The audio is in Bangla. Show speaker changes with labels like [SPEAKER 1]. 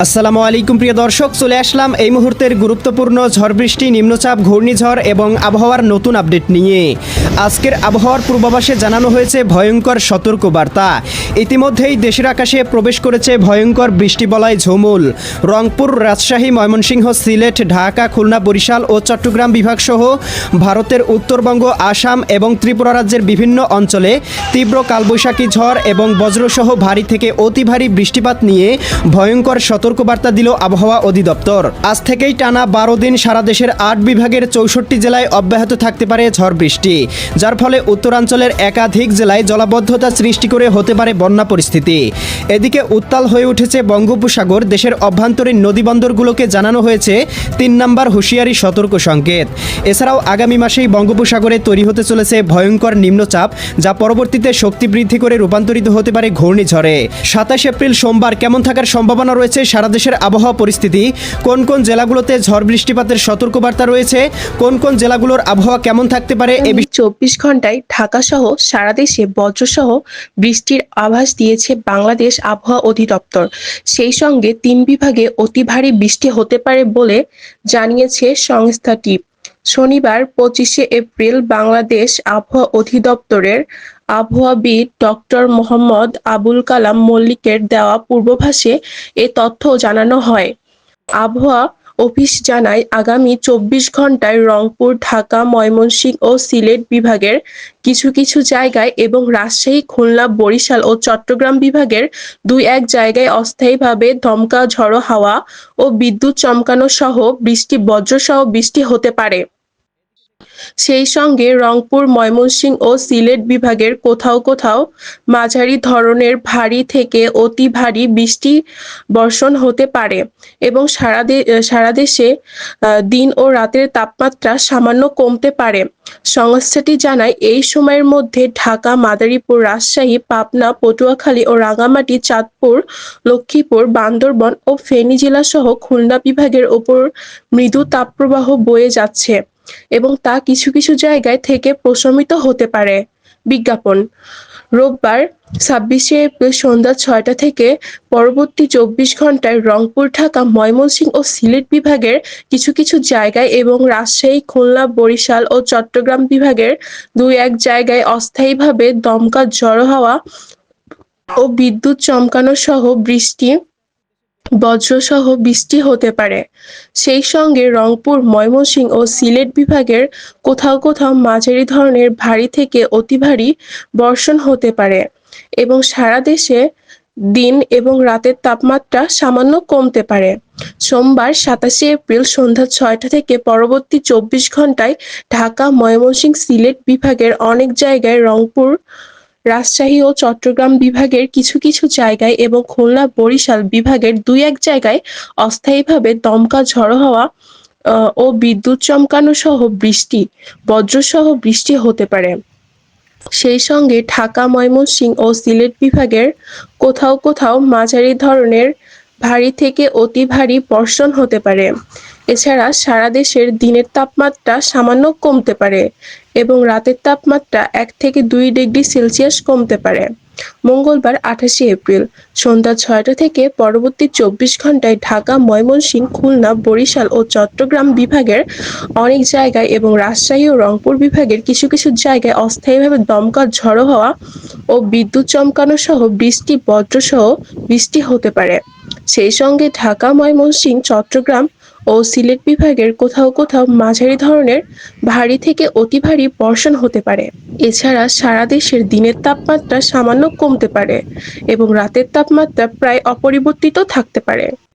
[SPEAKER 1] আসসালামু আলাইকুম প্রিয় দর্শক, চলে আসলাম এই মুহূর্তের গুরুত্বপূর্ণ ঝড় বৃষ্টি, নিম্নচাপ, ঘূর্ণিঝড় এবং আবহাওয়ার নতুন আপডেট নিয়ে। আজকের আবহাওয়ার পূর্বাভাসে জানানো হয়েছে ভয়ঙ্কর সতর্কবার্তা। ইতিমধ্যেই দেশের আকাশে প্রবেশ করেছে ভয়ঙ্কর বৃষ্টিবলয় ঝুমুল। রংপুর, রাজশাহী, ময়মনসিংহ, সিলেট, ঢাকা, খুলনা, বরিশাল ও চট্টগ্রাম বিভাগ সহ ভারতের উত্তরবঙ্গ, আসাম এবং ত্রিপুরা রাজ্যের বিভিন্ন অঞ্চলে তীব্র কালবৈশাখী ঝড় এবং বজ্রসহ ভারী থেকে অতি ভারী বৃষ্টিপাত নিয়ে ভয়ঙ্কর সতর্কবার্তা দিল আবহাওয়া অধিদপ্তর। আজ থেকেই টানা 12 দিন সারা দেশের 8 বিভাগের 64 জেলায় অব্যাহত থাকতে পারে ঝড় বৃষ্টি, যার ফলে উত্তরাঞ্চলের একাধিক জেলায় জলাবদ্ধতা সৃষ্টি করে হতে পারে বন্যা পরিস্থিতি। এদিকে উত্তাল হয়ে উঠেছে বঙ্গোপসাগর। দেশের অভ্যন্তরীণ নদীবন্দরগুলোকে জানানো হয়েছে 3 নম্বর হুঁশিয়ারি সতর্ক সংকেত। এছাড়াও আগামী মাসেই বঙ্গোপসাগরে তৈরি হতে চলেছে ভয়ঙ্কর নিম্নচাপ, যা পরবর্তীতে শক্তি বৃদ্ধি করে রূপান্তরিত হতে পারে ঘূর্ণিঝড়ে। 27 এপ্রিল সোমবার কেমন থাকার সম্ভাবনা রয়েছে সারা দেশের আবহাওয়া পরিস্থিতি, কোন কোন জেলাগুলোতে ঝড় বৃষ্টিপাতের সতর্কবার্তা রয়েছে, কোন কোন জেলাগুলোর আবহাওয়া কেমন থাকতে পারে,
[SPEAKER 2] 24 ঘন্টায় ঢাকা সহ সারা দেশে বজ্রসহ বৃষ্টির আভাস দিয়েছে বাংলাদেশ আবহাওয়া অধিদপ্তর। সেই সঙ্গে 3 বিভাগে অতি ভারী বৃষ্টি হতে পারে বলে জানিয়েছে সংস্থাটি। শনিবার 25 এপ্রিল বাংলাদেশ আবহাওয়া অধিদপ্তরের আবহাওয়াবিদ ডক্টর মোহাম্মদ আবুল কালাম মল্লিকের দেওয়া পূর্বাভাসে এ তথ্য জানানো হয়। আবহাওয়া অফিস জানায়, আগামী 24 ঘন্টায় রংপুর, ঢাকা, ময়মনসিংহ ও সিলেট বিভাগের কিছু কিছু জায়গায় এবং রাজশাহী, খুলনা, বরিশাল ও চট্টগ্রাম বিভাগের 2-1 জায়গায় অস্থায়ীভাবে দমকা ঝড়ো হাওয়া ও বিদ্যুৎ চমকানো সহ বজ্রসহ বৃষ্টি হতে পারে। সেই সঙ্গে রংপুর, ময়মনসিংহ ও সিলেট বিভাগের কোথাও কোথাও মাঝারি ধরনের ভারী থেকে অতি ভারী বৃষ্টি বর্ষণ হতে পারে এবং সারা দেশে দিন ও রাতের তাপমাত্রা সামান্য কমতে পারে। সংস্থাটি জানায়, এই সময়ের মধ্যে ঢাকা, মাদারীপুর, রাজশাহী, পাবনা, পটুয়াখালী ও রাঙামাটি, চাঁদপুর, লক্ষ্মীপুর, বান্দরবান ও ফেনী জেলাসহ খুলনা বিভাগের ওপর মৃদু তাপপ্রবাহ বয়ে যাচ্ছে এবং তা কিছু কিছু জায়গায় থেকে প্রশমিত হতে পারে। বিজ্ঞাপন। রোববার 26 এপ্রিল সন্ধ্যা 6টা থেকে পরবর্তী 24 ঘন্টায় রংপুর, ঢাকা, ময়মনসিংহ ও সিলেট বিভাগের কিছু কিছু জায়গায় এবং রাজশাহী, খুলনা, বরিশাল ও চট্টগ্রাম বিভাগের 2-1 জায়গায় অস্থায়ীভাবে দমকা ঝড়ো হাওয়া ও বিদ্যুৎ চমকানো সহ বজ্রসহ বৃষ্টি হতে পারে। সেই সঙ্গে রংপুর, ময়মনসিংহ ও সিলেট বিভাগের কোথাও কোথাও মাঝারি ধরনের ভারী থেকে অতি ভারী বর্ষণ হতে পারে এবং সারা দেশে দিন এবং রাতের তাপমাত্রা সামান্য কমতে পারে। সোমবার 27 এপ্রিল সন্ধ্যা 6টা থেকে পরবর্তী 24 ঘন্টায় ঢাকা, ময়মনসিংহ, সিলেট বিভাগের অনেক জায়গায়, রংপুর, রাজশাহী ও চট্টগ্রাম বিভাগের কিছু কিছু জায়গায় এবং খুলনা, বরিশাল বিভাগের 2-1 জায়গায় অস্থায়ীভাবে দমকা ঝড়ো হাওয়া ও বিদ্যুৎ চমকানো সহ বজ্রসহ বৃষ্টি হতে পারে। সেই সঙ্গে ঢাকা, ময়মনসিংহ ও সিলেট বিভাগের কোথাও কোথাও মাঝারি ধরনের ভারী থেকে অতি ভারী বর্ষণ হতে পারে। এছাড়া সারা দেশের দিনের তাপমাত্রা সামান্য কমতে পারে এবং রাতের তাপমাত্রা 1 থেকে 2 ডিগ্রি সেলসিয়াস কমতে পারে। মঙ্গলবার 28 এপ্রিল সন্ধ্যা 6টা থেকে পরবর্তী 24 ঘন্টায় ঢাকা, ময়মনসিংহ, খুলনা, বরিশাল ও চট্টগ্রাম বিভাগের অনেক জায়গায় এবং রাজশাহী ও রংপুর বিভাগের কিছু কিছু জায়গায় অস্থায়ীভাবে দমকা ঝড়ো হাওয়া ও বিদ্যুৎ চমকানো সহ বজ্রসহ বৃষ্টি হতে পারে। সেই সঙ্গে ঢাকা, ময়মনসিংহ, চট্টগ্রাম ও সিলেট বিভাগের কোথাও কোথাও মাঝারি ধরনের ভারী থেকে অতি ভারী বর্ষণ হতে পারে। এছাড়া সারা দেশের দিনের তাপমাত্রা সামান্য কমতে পারে এবং রাতের তাপমাত্রা প্রায় অপরিবর্তিত থাকতে পারে।